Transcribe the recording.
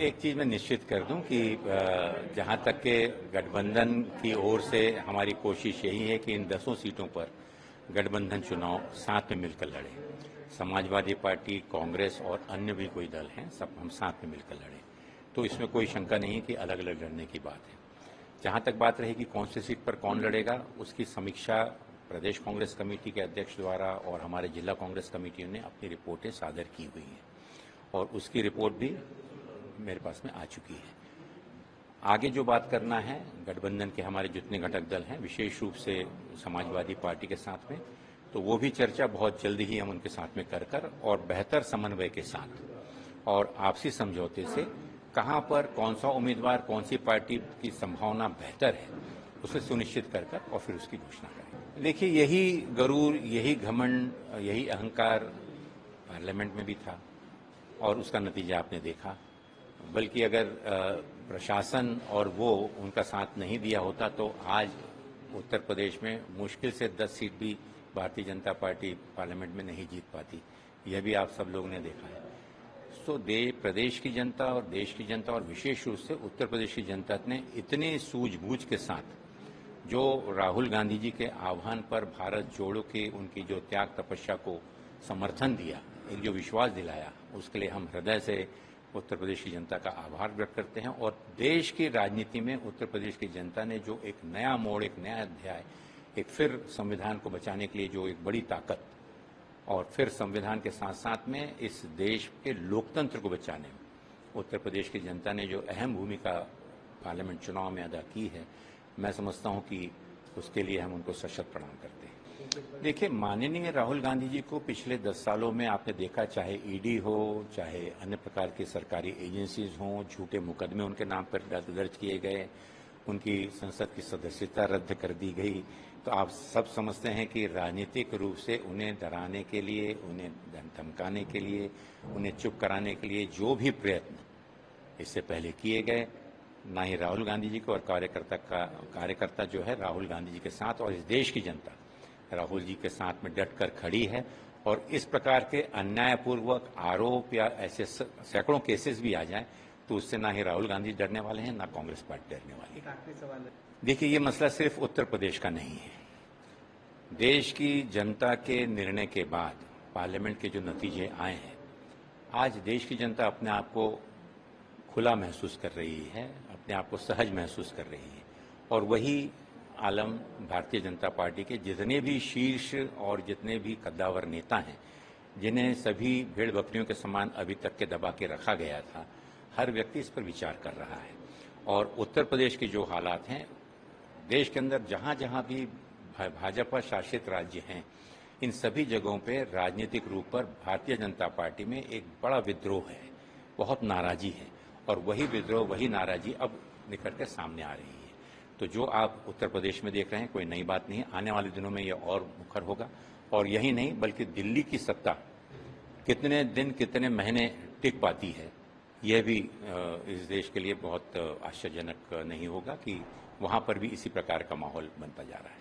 एक चीज मैं निश्चित कर दूं कि जहां तक के गठबंधन की ओर से हमारी कोशिश यही है कि इन 10 सीटों पर गठबंधन चुनाव साथ में मिलकर लड़े। समाजवादी पार्टी, कांग्रेस और अन्य भी कोई दल हैं, सब हम साथ में मिलकर लड़े। तो इसमें कोई शंका नहीं है कि अलग अलग लड़ने की बात है। जहां तक बात रहेगी कौन सी सीट पर कौन लड़ेगा, उसकी समीक्षा प्रदेश कांग्रेस कमेटी के अध्यक्ष द्वारा और हमारे जिला कांग्रेस कमेटी ने अपनी रिपोर्टें सादर की हुई हैं और उसकी रिपोर्ट भी मेरे पास में आ चुकी है। आगे जो बात करना है, गठबंधन के हमारे जितने घटक दल हैं, विशेष रूप से समाजवादी पार्टी के साथ में, तो वो भी चर्चा बहुत जल्दी ही हम उनके साथ में कर और बेहतर समन्वय के साथ और आपसी समझौते से कहां पर कौन सा उम्मीदवार, कौन सी पार्टी की संभावना बेहतर है, उसे सुनिश्चित कर और फिर उसकी घोषणा करें। देखिए, यही गरूर, यही घमंड, यही अहंकार पार्लियामेंट में भी था और उसका नतीजा आपने देखा। बल्कि अगर प्रशासन और वो उनका साथ नहीं दिया होता तो आज उत्तर प्रदेश में मुश्किल से 10 सीट भी भारतीय जनता पार्टी पार्लियामेंट में नहीं जीत पाती। यह भी आप सब लोगों ने देखा है। तो प्रदेश की जनता और देश की जनता और विशेष रूप से उत्तर प्रदेश की जनता ने इतने सूझबूझ के साथ जो राहुल गांधी जी के आह्वान पर भारत जोड़ो के उनकी जो त्याग तपस्या को समर्थन दिया, एक जो विश्वास दिलाया, उसके लिए हम हृदय से उत्तर प्रदेश की जनता का आभार व्यक्त करते हैं। और देश की राजनीति में उत्तर प्रदेश की जनता ने जो एक नया मोड़, एक नया अध्याय, एक फिर संविधान को बचाने के लिए जो एक बड़ी ताकत और फिर संविधान के साथ साथ में इस देश के लोकतंत्र को बचाने में उत्तर प्रदेश की जनता ने जो अहम भूमिका पार्लियामेंट चुनाव में अदा की है, मैं समझता हूं कि उसके लिए हम उनको सशक्त प्रणाम करते हैं। देखिए, माननीय राहुल गांधी जी को पिछले 10 सालों में आपने देखा, चाहे ईडी हो, चाहे अन्य प्रकार की सरकारी एजेंसीज हों, झूठे मुकदमे उनके नाम पर दर्ज किए गए, उनकी संसद की सदस्यता रद्द कर दी गई। तो आप सब समझते हैं कि राजनीतिक रूप से उन्हें डराने के लिए, उन्हें धमकाने के लिए, उन्हें चुप कराने के लिए जो भी प्रयत्न इससे पहले किए गए, ना ही राहुल गांधी जी को और कार्यकर्ता जो है राहुल गांधी जी के साथ और इस देश की जनता राहुल जी के साथ में डटकर खड़ी है। और इस प्रकार के अन्यायपूर्वक आरोप या ऐसे सैकड़ों केसेस भी आ जाएं तो उससे ना ही राहुल गांधी डरने वाले हैं, ना कांग्रेस पार्टी डरने वाली है। एक आखिरी सवाल है। देखिए, ये मसला सिर्फ उत्तर प्रदेश का नहीं है। देश की जनता के निर्णय के बाद पार्लियामेंट के जो नतीजे आए हैं, आज देश की जनता अपने आप को खुला महसूस कर रही है, अपने आप को सहज महसूस कर रही है। और वही आलम भारतीय जनता पार्टी के जितने भी शीर्ष और जितने भी कद्दावर नेता हैं, जिन्हें सभी भेड़ बकरियों के समान अभी तक के दबा के रखा गया था, हर व्यक्ति इस पर विचार कर रहा है। और उत्तर प्रदेश के जो हालात हैं, देश के अंदर जहां जहां भी भाजपा शासित राज्य हैं, इन सभी जगहों पे राजनीतिक रूप पर भारतीय जनता पार्टी में एक बड़ा विद्रोह है, बहुत नाराजी है। और वही विद्रोह, वही नाराजी अब निकल कर सामने आ रही है। तो जो आप उत्तर प्रदेश में देख रहे हैं, कोई नई बात नहीं है। आने वाले दिनों में यह और मुखर होगा। और यही नहीं, बल्कि दिल्ली की सत्ता कितने दिन, कितने महीने टिक पाती है, यह भी इस देश के लिए बहुत आश्चर्यजनक नहीं होगा कि वहां पर भी इसी प्रकार का माहौल बनता जा रहा है।